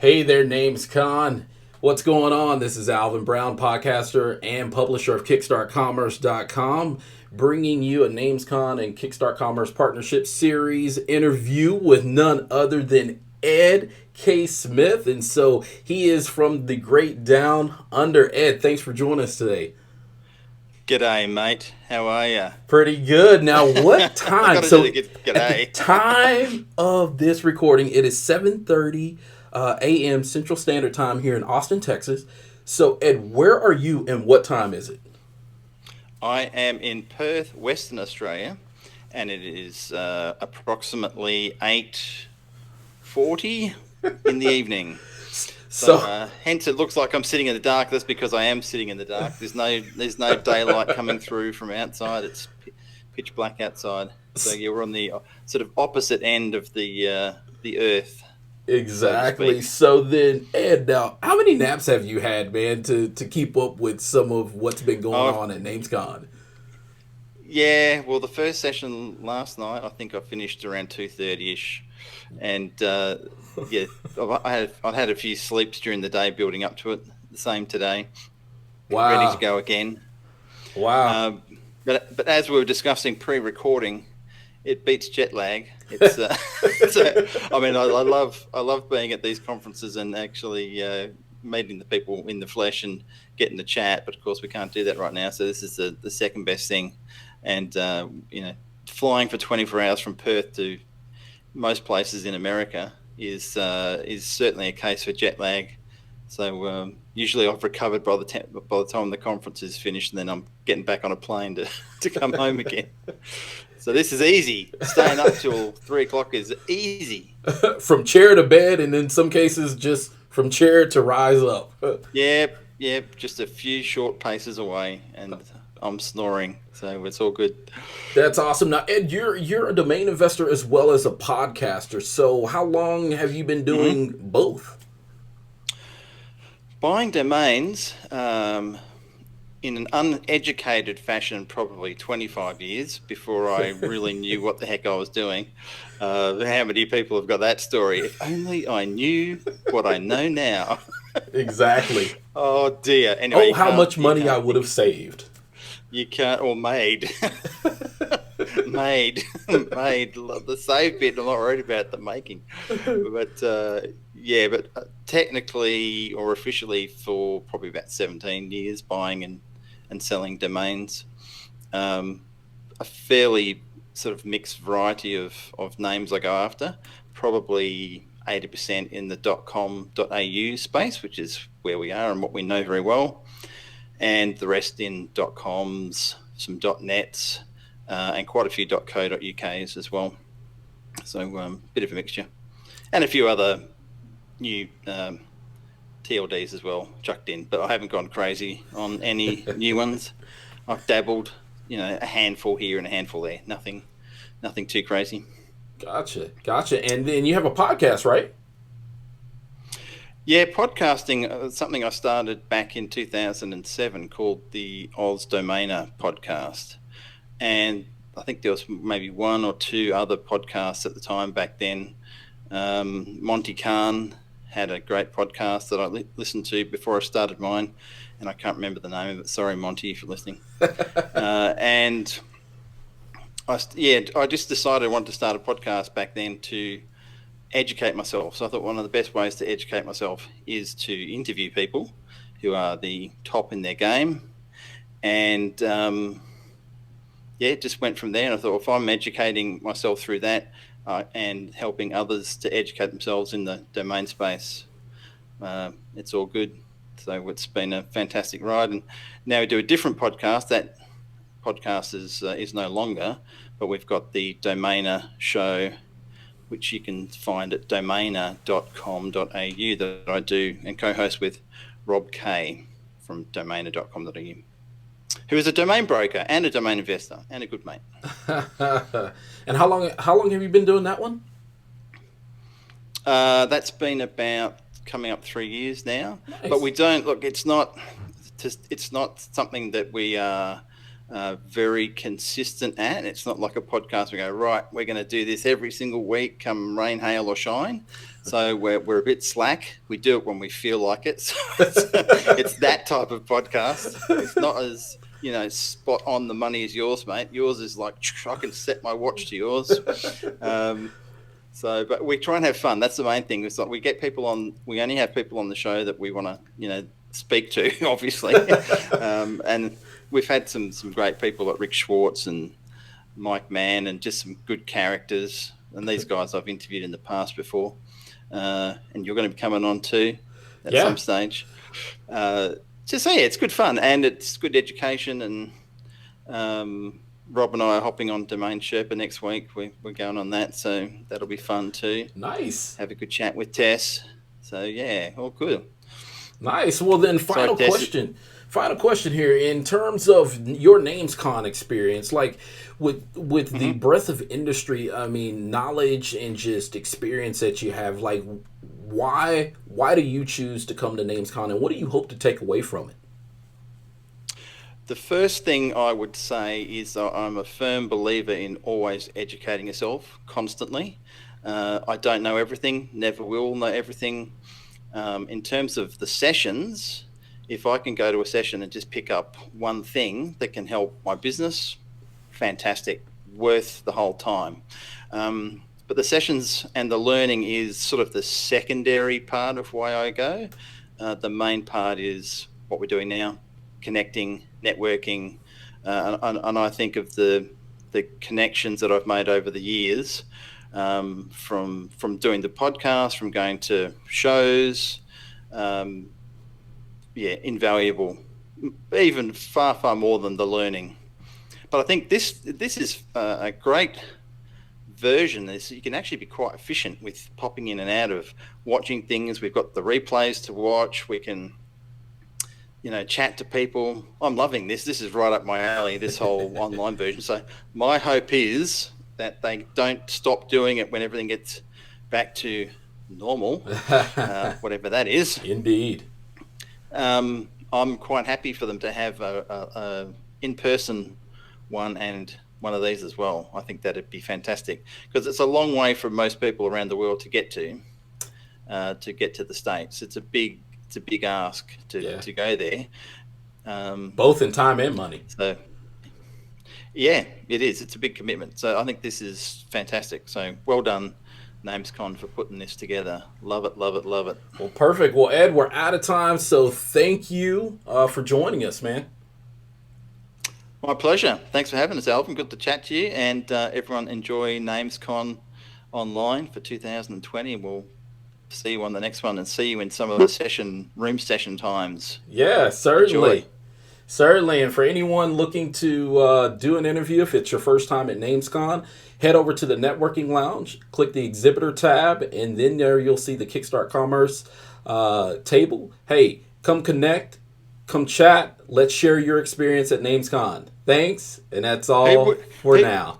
Hey there, NamesCon. What's going on? This is Alvin Brown, podcaster and publisher of KickstartCommerce.com, bringing you a NamesCon and Kickstart Commerce partnership series interview with none other than Ed Keay-Smith. And so he is from the great down under. Ed, thanks for joining us today. G'day, mate. How are you? Pretty good. Now, what time? Got to So, do the at the g'day. time of this recording, it is 7:30 a.m. Central Standard Time here in Austin, Texas. So, Ed, where are you and what time is it? I am in Perth, Western Australia, and it is approximately 8:40 in the evening. So, hence it looks like I'm sitting in the dark. That's because I am sitting in the dark. There's no daylight coming through from outside. It's pitch black outside. So you're on the sort of opposite end of the earth. Exactly. So then, Ed, now, how many naps have you had, man, to keep up with some of what's been going on at NamesCon? Yeah, well, the first session last night, I think I finished around 2:30ish, and yeah, I had a few sleeps during the day building up to it. The same today. Wow. Ready to go again. Wow. But as we were discussing pre-recording, it beats jet lag. It's I mean, I love being at these conferences and actually meeting the people in the flesh and getting the chat. But of course, we can't do that right now. So this is the second best thing. And flying for 24 hours from Perth to most places in America is certainly a case for jet lag. So usually I've recovered by the time the conference is finished, and then I'm getting back on a plane to come home again. So this is easy. Staying up till 3 o'clock is easy. From chair to bed, and in some cases just from chair to rise up. Yep, just a few short paces away, and I'm snoring, so it's all good. That's awesome. Now, Ed, you're a domain investor as well as a podcaster. So how long have you been doing both? Buying domains in an uneducated fashion, probably 25 years before I really knew what the heck I was doing. How many people have got that story? If only I knew what I know now. Exactly. Oh dear. Anyway, how much money I would have saved. You can't, or made. made. The save bit, I'm not worried about the making. But technically or officially for probably about 17 years buying and selling domains. A fairly sort of mixed variety of names I go after. Probably 80% in the .com.au space, which is where we are and what we know very well. And the rest in .coms, some .nets, and quite a few .co.uk's as well. So bit of a mixture. And a few other new TLDs as well chucked in, but I haven't gone crazy on any new ones. I've dabbled, a handful here and a handful there. Nothing too crazy. Gotcha. And then you have a podcast, right? Yeah, podcasting, something I started back in 2007 called the Oz Domainer podcast. And I think there was maybe one or two other podcasts at the time back then. Monty Khan had a great podcast that I listened to before I started mine, and I can't remember the name of it. Sorry, Monty, if you're listening. And I just decided I wanted to start a podcast back then to educate myself. So I thought one of the best ways to educate myself is to interview people who are the top in their game. And it just went from there. And I thought, if I'm educating myself through that and helping others to educate themselves in the domain space, it's all good. So it's been a fantastic ride. And now we do a different podcast. That podcast is no longer, but we've got the Domainer show, which you can find at domainer.com.au, that I do and co-host with Rob Kay from domainer.com.au, who is a domain broker and a domain investor and a good mate. And how long have you been doing that one? That's been about coming up 3 years now. Nice. But we don't look. It's not something that we are very consistent at. It's not like a podcast. We go, right, we're going to do this every single week, come rain, hail, or shine. So we're a bit slack. We do it when we feel like it. So it's that type of podcast. It's not as, spot on the money as yours, mate. Yours is like, I can set my watch to yours. But we try and have fun. That's the main thing. It's like we get people on. We only have people on the show that we want to, speak to, obviously. And we've had some great people like Rick Schwartz and Mike Mann, and just some good characters. And these guys I've interviewed in the past before, and you're going to be coming on too at some stage. It's good fun and it's good education. And Rob and I are hopping on Domain Sherpa next week. We're going on that, so that'll be fun too. Nice. Have a good chat with Tess. So yeah, all good. Nice. Well, then, final question here. In terms of your NamesCon experience, like with the breadth of industry, I mean, knowledge and just experience that you have, like, why do you choose to come to NamesCon, and what do you hope to take away from it? The first thing I would say is I'm a firm believer in always educating yourself constantly. I don't know everything, never will know everything. In terms of the sessions, if I can go to a session and just pick up one thing that can help my business, fantastic, worth the whole time. But the sessions and the learning is sort of the secondary part of why I go. The main part is what we're doing now, connecting, networking, and I think of the connections that I've made over the years, from doing the podcast, from going to shows, invaluable, even far more than the learning. But I think this is a great version. You can actually be quite efficient with popping in and out of watching things. We've got the replays to watch. We can chat to people. I'm loving this. This is right up my alley, this whole online version. So my hope is that they don't stop doing it when everything gets back to normal, whatever that is. Indeed. I'm quite happy for them to have a in-person one and one of these as well. I think that'd be fantastic, because it's a long way for most people around the world to get to the States. It's a big ask to go there. Both in time and money. So, yeah, it is. It's a big commitment. So I think this is fantastic. So well done, NamesCon, for putting this together. Love it, love it, love it. Well, perfect. Well, Ed, we're out of time, so thank you for joining us, man. My pleasure. Thanks for having us, Alvin. Good to chat to you. And everyone enjoy NamesCon Online for 2020. And we'll see you on the next one and see you in some of the room session times. Yeah, certainly. Enjoy. Certainly. And for anyone looking to do an interview, if it's your first time at NamesCon, head over to the networking lounge, click the exhibitor tab, and then there you'll see the Kickstart Commerce table. Hey, come connect, come chat. Let's share your experience at NamesCon. Thanks, and that's all for now.